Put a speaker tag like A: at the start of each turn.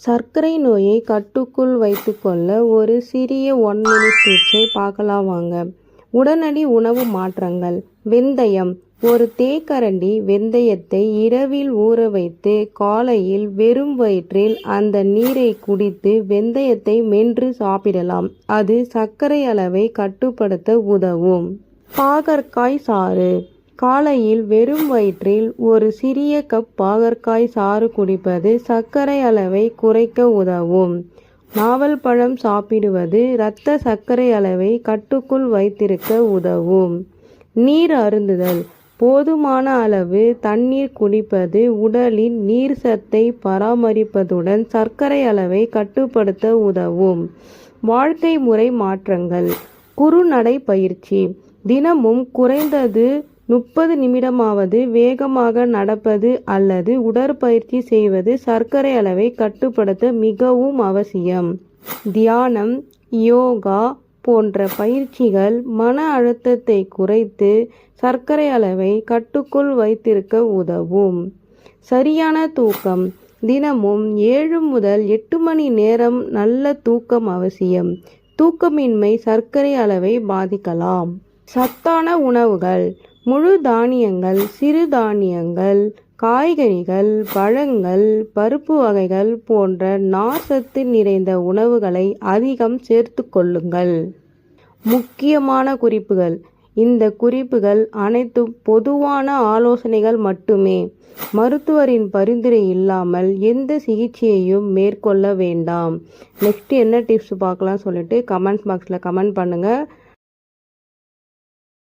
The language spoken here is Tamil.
A: சர்க்கரை நோயை கட்டுக்குள் வைத்துக்கொள்ள ஒரு சிறிய 1 minute டிப்ஸை பார்க்கலாம் வாங்க. உடனடி உணவு மாற்றங்கள். வெந்தயம். ஒரு தேக்கரண்டி வெந்தயத்தை இரவில் ஊற வைத்து காலையில் வெறும் வயிற்றில் அந்த நீரை குடித்து வெந்தயத்தை மென்று சாப்பிடலாம். அது சர்க்கரை அளவை கட்டுப்படுத்த உதவும். பாகற்காய் சாறு. காலையில் வெறும் வயிற்றில் ஒரு சிறிய கப் பாகற்காய் சாறு குடிப்பது சர்க்கரை அளவை குறைக்க உதவும். நாவல் பழம் சாப்பிடுவது இரத்த சர்க்கரை அளவை கட்டுக்குள் வைத்திருக்க உதவும். நீர் அருந்துதல். போதுமான அளவு தண்ணீர் குடிப்பது உடலின் நீர் சத்தை பராமரிப்பதுடன் சர்க்கரை அளவை கட்டுப்படுத்த உதவும். வாழ்க்கை முறை மாற்றங்கள். குறுநடை பயிற்சி. தினமும் குறைந்தது 30 நிமிடமாவது வேகமாக நடப்பது அல்லது உடற்பயிற்சி செய்வது சர்க்கரை அளவை கட்டுப்படுத்த மிகவும் அவசியம். தியானம், யோகா போன்ற பயிற்சிகள் மன அழுத்தத்தை குறைத்து சர்க்கரை அளவை கட்டுக்குள் வைத்திருக்க உதவும். சரியான தூக்கம். தினமும் 7 முதல் 8 மணி நேரம் நல்ல தூக்கம் அவசியம். தூக்கமின்மை சர்க்கரை அளவை பாதிக்கலாம். சத்தான உணவுகள். முழு தானியங்கள், சிறு தானியங்கள், காய்கறிகள், பழங்கள், பருப்பு வகைகள் போன்ற நார்ச்சத்து நிறைந்த உணவுகளை அதிகம் சேர்த்து கொள்ளுங்கள். முக்கியமான குறிப்புகள். இந்த குறிப்புகள் அனைத்தும் பொதுவான ஆலோசனைகள் மட்டுமே. மருத்துவரின் பரிந்துரை இல்லாமல் எந்த சிகிச்சையையும் மேற்கொள்ள வேண்டாம். நெக்ஸ்ட் என்ன டிப்ஸ் பார்க்கலாம் சொல்லிட்டு கமெண்ட் பாக்ஸில் கமெண்ட் பண்ணுங்கள்.